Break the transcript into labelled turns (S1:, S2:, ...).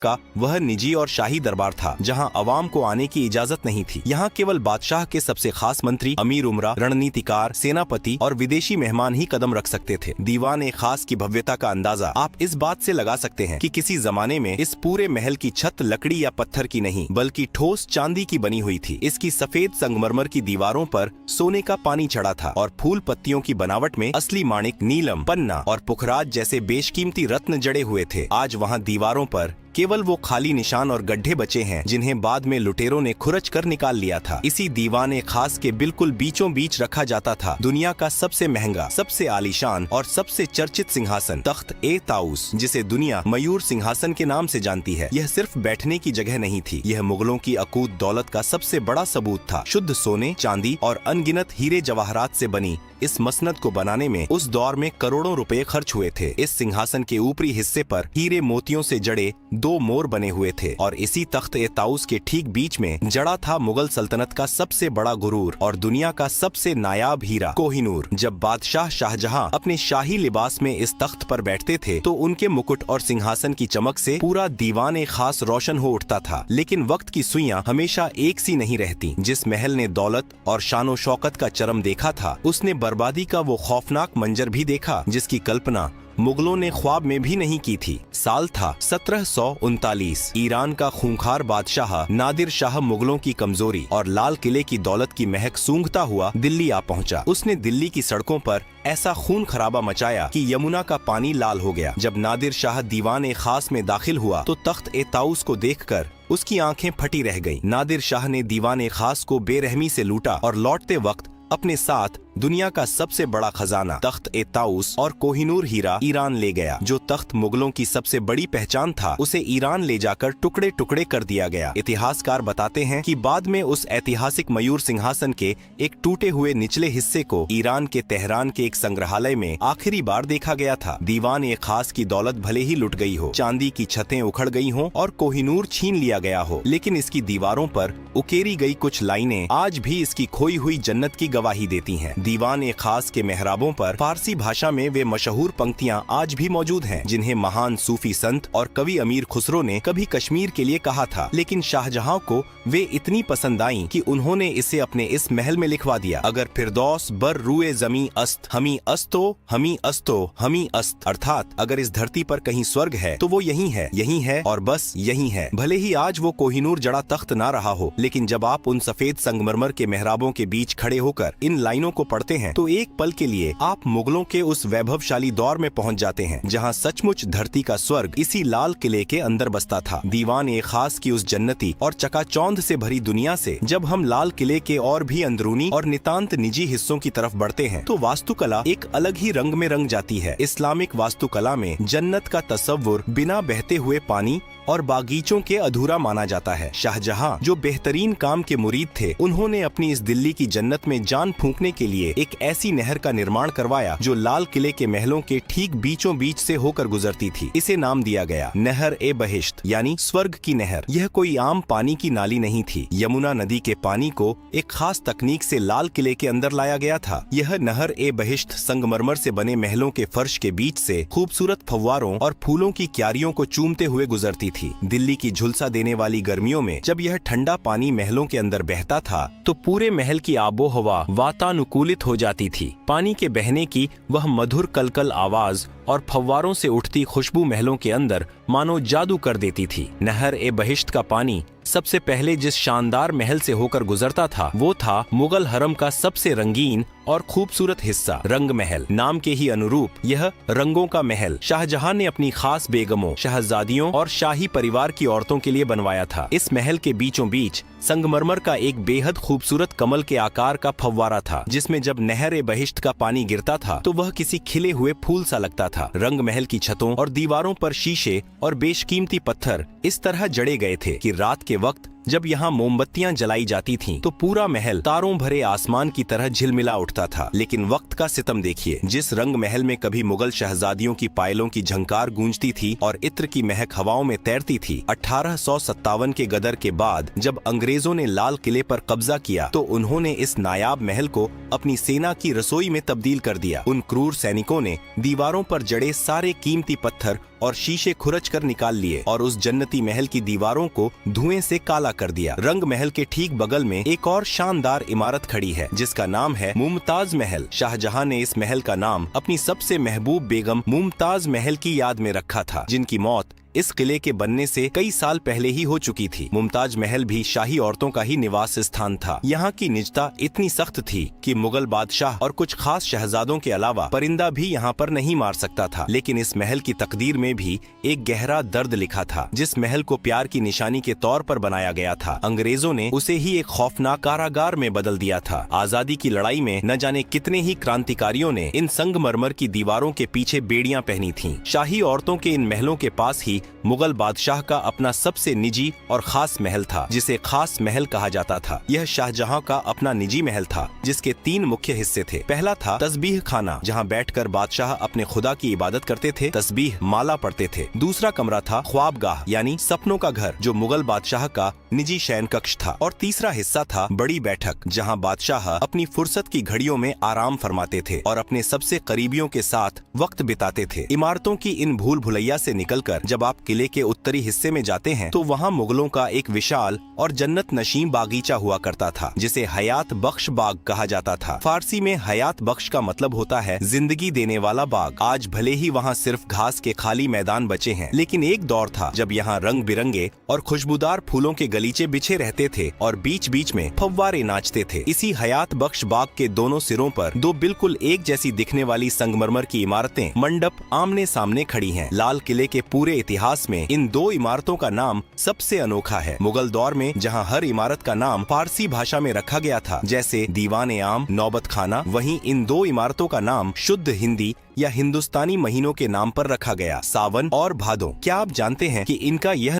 S1: का वह निजी और शाही दरबार था जहां अवाम को आने की इजाजत नहीं थी। यहाँ केवल बादशाह के सबसे खास मंत्री, अमीर उमरा, रणनीतिकार, सेनापति और विदेशी मेहमान ही कदम रख सकते थे। दीवान ए खास की भव्यता का अंदाजा आप इस बात से लगा सकते हैं कि किसी जमाने में इस पूरे महल की छत लकड़ी या पत्थर की नहीं बल्कि ठोस चांदी की बनी हुई थी। इसकी सफेद संगमरमर की दीवारों पर सोने का पानी चढ़ा था और फूल पत्तियों की बनावट में असली माणिक, नीलम, पन्ना और पुखराज जैसे बेशकीमती रत्न जड़े हुए थे। आज वहाँ दीवारों पर केवल वो खाली निशान और गड्ढे बचे हैं जिन्हें बाद में लुटेरों ने खुरच कर निकाल लिया था। इसी दीवान ए खास के बिल्कुल बीचों बीच रखा जाता था दुनिया का सबसे महंगा, सबसे आलीशान और सबसे चर्चित सिंहासन, तख्त ए ताउस, जिसे दुनिया मयूर सिंहासन के नाम से जानती है। यह सिर्फ बैठने की जगह नहीं थी, यह मुगलों की अकूत दौलत का सबसे बड़ा सबूत था। शुद्ध सोने, चांदी और अनगिनत हीरे जवाहरात से बनी इस मसनद को बनाने में उस दौर में करोड़ों रुपए खर्च हुए थे। इस सिंहासन के ऊपरी हिस्से पर हीरे मोतियों से जड़े 2 मोर बने हुए थे और इसी तख्त ए ताउस के ठीक बीच में जड़ा था मुगल सल्तनत का सबसे बड़ा गुरूर और दुनिया का सबसे नायाब हीरा, कोहिनूर। जब बादशाह शाहजहां अपने शाही लिबास में इस तख्त पर बैठते थे तो उनके मुकुट और सिंहासन की चमक से पूरा दीवान ए खास रोशन हो उठता था। लेकिन वक्त की सुइयां हमेशा एक सी नहीं रहती। जिस महल ने दौलत और शानो शौकत का चरम देखा था, उसने बर्बादी का वो खौफनाक मंजर भी देखा जिसकी कल्पना मुगलों ने ख्वाब में भी नहीं की थी। साल था 1739। ईरान का खूंखार बादशाह नादिर शाह मुगलों की कमजोरी और लाल किले की दौलत की महक सूंघता हुआ दिल्ली आ पहुंचा। उसने दिल्ली की सड़कों पर ऐसा खून खराबा मचाया कि यमुना का पानी लाल हो गया। जब नादिर शाह दीवान ए खास में दाखिल हुआ तो तख्त ए ताउस को देखकर उसकी आंखें फटी रह गईं। नादिर शाह ने दीवान ए खास को बेरहमी से लूटा और लौटते वक्त अपने साथ दुनिया का सबसे बड़ा खजाना, तख्त ए ताउस और कोहिनूर हीरा ईरान ले गया। जो तख्त मुगलों की सबसे बड़ी पहचान था, उसे ईरान ले जाकर टुकड़े टुकड़े कर दिया गया। इतिहासकार बताते हैं कि बाद में उस ऐतिहासिक मयूर सिंहासन के एक टूटे हुए निचले हिस्से को ईरान के तेहरान के एक संग्रहालय में आखिरी बार देखा गया था। दीवान ए खास की दौलत भले ही लुट गई हो, चांदी की छतें उखड़ गई हों और कोहिनूर छीन लिया गया हो, लेकिन इसकी दीवारों पर उकेरी गई कुछ लाइनें आज भी इसकी खोई हुई जन्नत की गवाही देती हैं। दीवान ए खास के मेहराबों पर फारसी भाषा में वे मशहूर पंक्तियां आज भी मौजूद हैं जिन्हें महान सूफी संत और कवि अमीर खुसरो ने कभी कश्मीर के लिए कहा था, लेकिन शाहजहां को वे इतनी पसंद आईं कि उन्होंने इसे अपने इस महल में लिखवा दिया। अगर फिरदौस बर रुए जमी अस्त हमी अस्तो हमी अस्तो हमी अस्त, अर्थात अगर इस धरती पर कहीं स्वर्ग है तो वो यही है और बस यही है। भले ही आज वो कोहिनूर जड़ा तख्त ना रहा हो, लेकिन जब आप उन सफेद संगमरमर के मेहराबों के बीच खड़े होकर इन लाइनों को पढ़ते हैं तो एक पल के लिए आप मुगलों के उस वैभवशाली दौर में पहुंच जाते हैं जहां सचमुच धरती का स्वर्ग इसी लाल किले के अंदर बसता था। दीवान ए खास की उस जन्नती और चकाचौंध से भरी दुनिया से जब हम लाल किले के और भी अंदरूनी और नितांत निजी हिस्सों की तरफ बढ़ते हैं तो वास्तुकला एक अलग ही रंग में रंग जाती है। इस्लामिक वास्तुकला में जन्नत का तस्वुर बिना बहते हुए पानी और बागीचों के अधूरा माना जाता है। शाहजहां जो बेहतरीन काम के मुरीद थे, उन्होंने अपनी इस दिल्ली की जन्नत में जान फूंकने के लिए एक ऐसी नहर का निर्माण करवाया जो लाल किले के महलों के ठीक बीचों बीच से होकर गुजरती थी। इसे नाम दिया गया नहर ए बहिश्त, यानी स्वर्ग की नहर। यह कोई आम पानी की नाली नहीं थी। यमुना नदी के पानी को एक खास तकनीक से लाल किले के अंदर लाया गया था। यह नहर ए बहिश्त संगमरमर से बने महलों के फर्श के बीच से खूबसूरत फव्वारों और फूलों की क्यारियों को चूमते हुए गुजरती थी। दिल्ली की झुलसा देने वाली गर्मियों में जब यह ठंडा पानी महलों के अंदर बहता था तो पूरे महल की आबो हवा वातानुकूलित हो जाती थी। पानी के बहने की वह मधुर कलकल आवाज और फव्वारों से उठती खुशबू महलों के अंदर मानो जादू कर देती थी। नहर ए बहिश्त का पानी सबसे पहले जिस शानदार महल से होकर गुजरता था वो था मुगल हरम का सबसे रंगीन और खूबसूरत हिस्सा, रंग महल। नाम के ही अनुरूप यह रंगों का महल शाहजहां ने अपनी खास बेगमों, शहजादियों और शाही परिवार की औरतों के लिए बनवाया था। इस महल के बीचों बीच संगमरमर का एक बेहद खूबसूरत कमल के आकार का फव्वारा था जिसमें जब नहर ए बहिश्त का पानी गिरता था तो वह किसी खिले हुए फूल सा लगता था। रंग महल की छतों और दीवारों पर शीशे और बेशकीमती पत्थर इस तरह जड़े गए थे कि रात के वक्त जब यहाँ मोमबत्तियां जलाई जाती थीं, तो पूरा महल तारों भरे आसमान की तरह झिलमिला उठता था। लेकिन वक्त का सितम देखिए, जिस रंग महल में कभी मुगल शहजादियों की पायलों की झंकार गूंजती थी और इत्र की महक हवाओं में तैरती थी, 1857 के गदर के बाद जब अंग्रेजों ने लाल किले पर कब्जा किया तो उन्होंने इस नायाब महल को अपनी सेना की रसोई में तब्दील कर दिया। उन क्रूर सैनिकों ने दीवारों पर जड़े सारे कीमती पत्थर और शीशे खुरच कर निकाल लिए और उस जन्नती महल की दीवारों को धुएं से काला कर दिया। रंग महल के ठीक बगल में एक और शानदार इमारत खड़ी है जिसका नाम है मुमताज महल। शाहजहां ने इस महल का नाम अपनी सबसे महबूब बेगम मुमताज महल की याद में रखा था, जिनकी मौत इस किले के बनने से कई साल पहले ही हो चुकी थी। मुमताज महल भी शाही औरतों का ही निवास स्थान था। यहाँ की निजता इतनी सख्त थी कि मुगल बादशाह और कुछ खास शहजादों के अलावा परिंदा भी यहाँ पर नहीं मार सकता था। लेकिन इस महल की तकदीर में भी एक गहरा दर्द लिखा था। जिस महल को प्यार की निशानी के तौर पर बनाया गया था, अंग्रेजों ने उसे ही एक खौफनाक कारागार में बदल दिया था। आजादी की लड़ाई में न जाने कितने ही क्रांतिकारियों ने इन संगमरमर की दीवारों के पीछे बेड़ियां पहनी थीं। शाही औरतों के इन महलों के पास ही मुगल बादशाह का अपना सबसे निजी और खास महल था, जिसे खास महल कहा जाता था। यह शाहजहां का अपना निजी महल था, जिसके 3 मुख्य हिस्से थे। पहला था तस्बीह खाना, जहां बैठकर बादशाह अपने खुदा की इबादत करते थे, तस्बीह माला पढ़ते थे। दूसरा कमरा था ख्वाबगाह यानी सपनों का घर, जो मुगल बादशाह का निजी शयन कक्ष था। और तीसरा हिस्सा था बड़ी बैठक, जहाँ बादशाह अपनी फुर्सत की घड़ियों में आराम फरमाते थे और अपने सबसे करीबियों के साथ वक्त बिताते थे। इमारतों की इन भूल भुलैया से निकलकर जब आप किले के उत्तरी हिस्से में जाते हैं तो वहाँ मुगलों का एक विशाल और जन्नत नशीम बागीचा हुआ करता था, जिसे हयात बख्श बाग कहा जाता था। फारसी में हयात बख्श का मतलब होता है जिंदगी देने वाला बाग। आज भले ही वहाँ सिर्फ घास के खाली मैदान बचे हैं, लेकिन एक दौर था जब यहाँ रंग बिरंगे और खुशबूदार फूलों के गलीचे बिछे रहते थे और बीच बीच में फव्वारे नाचते थे। इसी हयात बख्श बाग के दोनों सिरों पर 2 बिल्कुल एक जैसी दिखने वाली संगमरमर की इमारतें मंडप आमने सामने खड़ी हैं। लाल किले के पूरे इतिहास में इन 2 इमारतों का नाम सबसे अनोखा है। मुगल दौर में जहां हर इमारत का नाम फारसी भाषा में रखा गया था, जैसे दीवान आम, नौबत खाना, वहीं इन 2 इमारतों का नाम शुद्ध हिंदी या हिंदुस्तानी महीनों के नाम पर रखा गया, सावन और भादों। क्या आप जानते हैं कि इनका यह